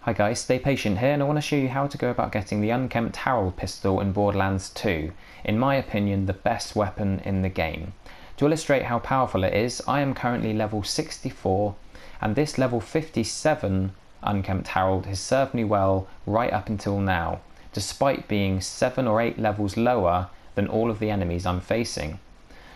Hi guys, Stay-Patient here, and I want to show you how to go about getting the Unkempt Harold Pistol in Borderlands 2. In my opinion, the best weapon in the game. To illustrate how powerful it is, I am currently level 64, and this level 57 Unkempt Harold has served me well right up until now, despite being 7 or 8 levels lower than all of the enemies I'm facing.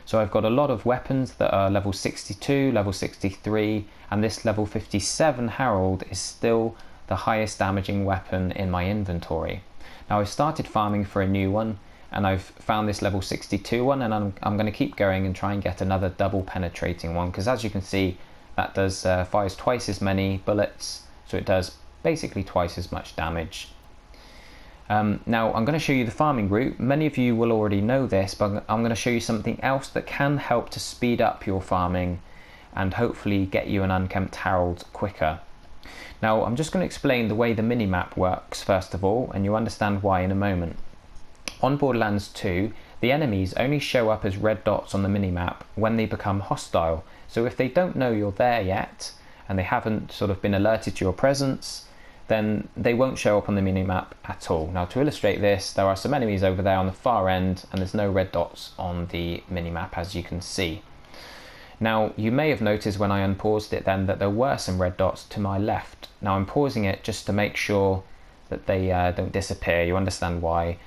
So I've got a lot of weapons that are level 62, level 63, and this level 57 Harold is still the highest damaging weapon in my inventory. Now I've started farming for a new one, and I've found this level 62 one, and I'm going to keep going and try and get another double penetrating one, because as you can see that does fires twice as many bullets, so it does basically twice as much damage. Now I'm going to show you the farming route. Many of you will already know this, but I'm going to show you something else that can help to speed up your farming and hopefully get you an Unkempt Harold quicker. Now I'm just going to explain the way the minimap works first of all, and you'll understand why in a moment. On Borderlands 2, the enemies only show up as red dots on the minimap when they become hostile. So if they don't know you're there yet, and they haven't sort of been alerted to your presence, then they won't show up on the minimap at all. Now to illustrate this, there are some enemies over there on the far end, and there's no red dots on the minimap as you can see. Now you may have noticed when I unpaused it then that there were some red dots to my left. Now I'm pausing it just to make sure that they don't disappear. You understand why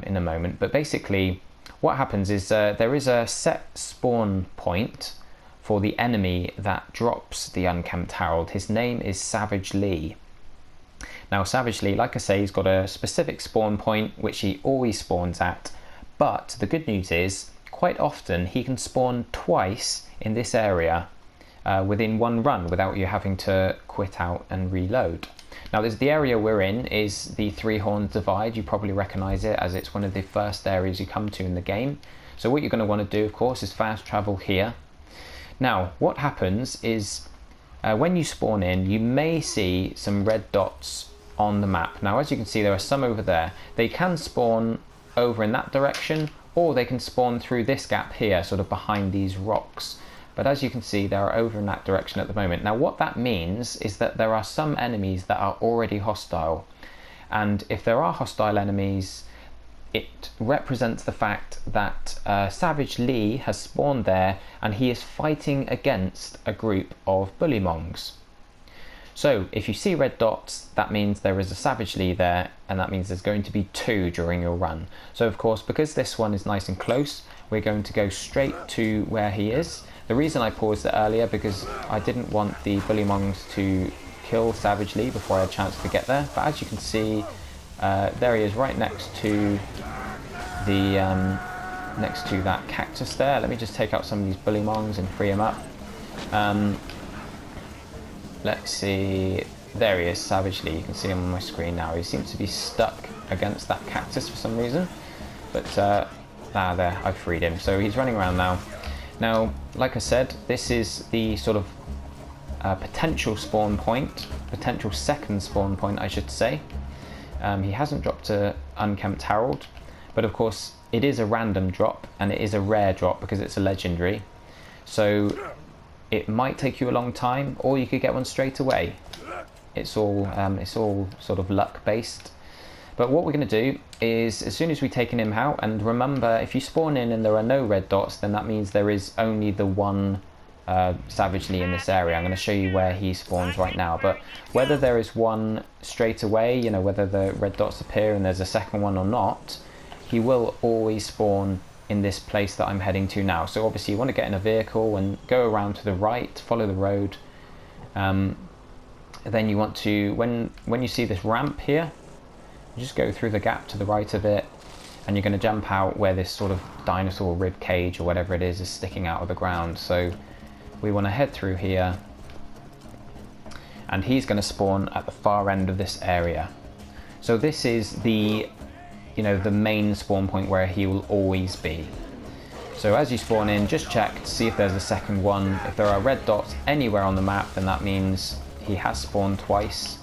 in a moment. But basically what happens is there is a set spawn point for the enemy that drops the Unkempt Harold. His name is Savage Lee. Now Savage Lee, like I say, he's got a specific spawn point which he always spawns at, but the good news is quite often he can spawn twice in this area within one run without you having to quit out and reload. Now the area we're in is the Three Horns Divide. You probably recognise it as it's one of the first areas you come to in the game. So what you're going to want to do, of course, is fast travel here. Now what happens is when you spawn in, you may see some red dots on the map. Now as you can see, there are some over there. They can spawn over in that direction, or they can spawn through this gap here, sort of behind these rocks. But as you can see, they are over in that direction at the moment. Now what that means is that there are some enemies that are already hostile. And if there are hostile enemies, it represents the fact that Savage Lee has spawned there and he is fighting against a group of bullymongs. So if you see red dots, that means there is a Savage Lee there, and that means there's going to be 2 during your run. So of course, because this one is nice and close, we're going to go straight to where he is. The reason I paused it earlier, because I didn't want the bullymongs to kill Savage Lee before I had a chance to get there. But as you can see, there he is right next to the that cactus there. Let me just take out some of these bullymongs and free him up. Let's see, there he is, Savage Lee. You can see him on my screen now. He seems to be stuck against that cactus for some reason, but there, I freed him. So he's running around now. Now, like I said, this is the sort of potential spawn point, potential second spawn point, I should say. He hasn't dropped a Unkempt Harold, but of course it is a random drop, and it is a rare drop because it's a legendary. So it might take you a long time, or you could get one straight away. It's all sort of luck based. But what we're going to do is, as soon as we've taken him out, and remember, if you spawn in and there are no red dots, then that means there is only the one Savage Lee in this area. I'm going to show you where he spawns right now. But whether there is one straight away, you know, whether the red dots appear and there's a second one or not, he will always spawn in this place that I'm heading to now. So obviously you want to get in a vehicle and go around to the right, follow the road. Then you want to, when you see this ramp here, you just go through the gap to the right of it, and you're going to jump out where this sort of dinosaur rib cage or whatever it is sticking out of the ground. So we want to head through here, and he's going to spawn at the far end of this area. So this is the the main spawn point where he will always be. So as you spawn in, just check to see if there's a second one. If there are red dots anywhere on the map, then that means he has spawned twice.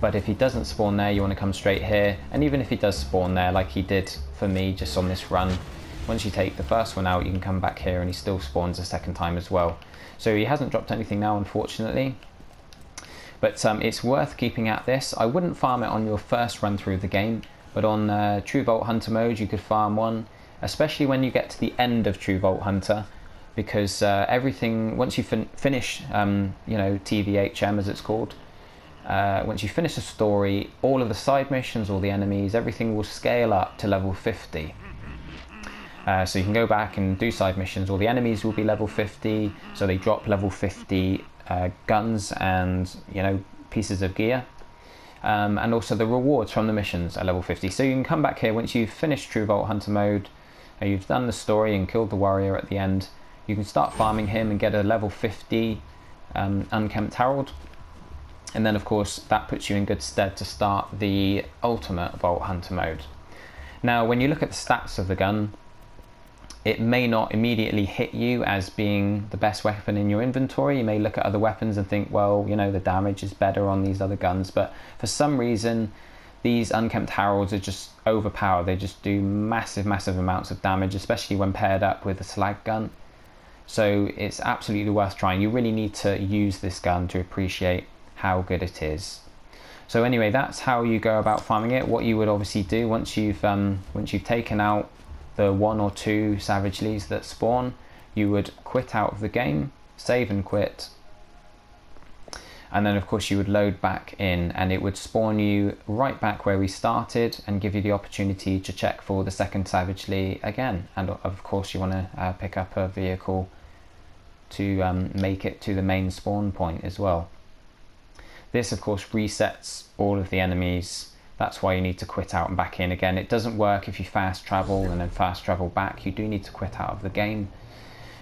But if he doesn't spawn there, you want to come straight here. And even if he does spawn there, like he did for me just on this run, once you take the first one out, you can come back here and he still spawns a second time as well. So he hasn't dropped anything now, unfortunately. But it's worth keeping at this. I wouldn't farm it on your first run through of the game, but on True Vault Hunter mode you could farm one, especially when you get to the end of True Vault Hunter, because everything, once you finish TVHM as it's called, once you finish the story, all of the side missions, all the enemies, everything will scale up to level 50. So you can go back and do side missions. All the enemies will be level 50, so they drop level 50 guns and pieces of gear, and also the rewards from the missions are level 50. So you can come back here once you've finished True Vault Hunter mode, you've done the story and killed the warrior at the end. You can start farming him and get a level 50 Unkempt Harold, and then of course that puts you in good stead to start the ultimate Vault Hunter mode. Now when you look at the stats of the gun, it may not immediately hit you as being the best weapon in your inventory. You may look at other weapons and think, well, the damage is better on these other guns, but for some reason these Unkempt Harolds are just overpowered. They just do massive amounts of damage, especially when paired up with a slag gun. So it's absolutely worth trying. You really need to use this gun to appreciate how good it is. So anyway, that's how you go about farming it. What you would obviously do once you've taken out the 1 or 2 Savagelies that spawn, you would quit out of the game, save and quit, and then of course you would load back in, and it would spawn you right back where we started and give you the opportunity to check for the second Savagelie again. And of course you want to pick up a vehicle to make it to the main spawn point as well. This of course resets all of the enemies. That's why you need to quit out and back in again. It doesn't work if you fast travel and then fast travel back. You do need to quit out of the game.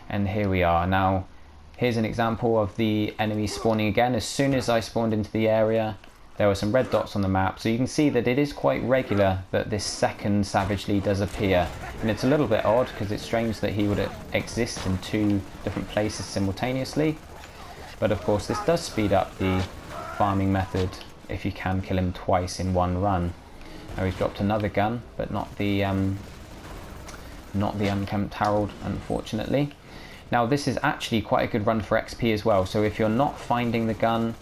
And here we are. Now, here's an example of the enemy spawning again. As soon as I spawned into the area, there were some red dots on the map. So you can see that it is quite regular that this second Savagelie does appear. And it's a little bit odd because it's strange that he would exist in 2 different places simultaneously. But of course, this does speed up the farming method if you can kill him twice in one run. Now he's dropped another gun, but not the Unkempt Harold, unfortunately. Now this is actually quite a good run for XP as well, so if you're not finding the gun,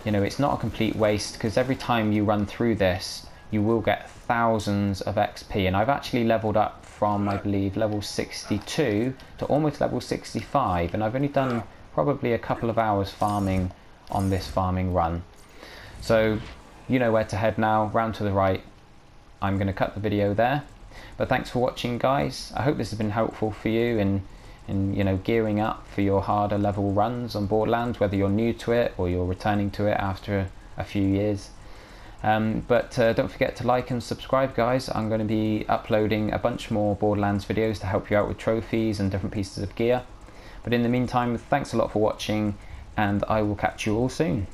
it's not a complete waste, because every time you run through this you will get thousands of XP, and I've actually leveled up from, I believe, level 62 to almost level 65, and I've only done probably a couple of hours farming on this farming run. So you know where to head now, round to the right. I'm going to cut the video there, but thanks for watching, guys. I hope this has been helpful for you in gearing up for your harder level runs on Borderlands, whether you're new to it or you're returning to it after a few years. But don't forget to like and subscribe, guys. I'm going to be uploading a bunch more Borderlands videos to help you out with trophies and different pieces of gear. But in the meantime, thanks a lot for watching, and I will catch you all soon.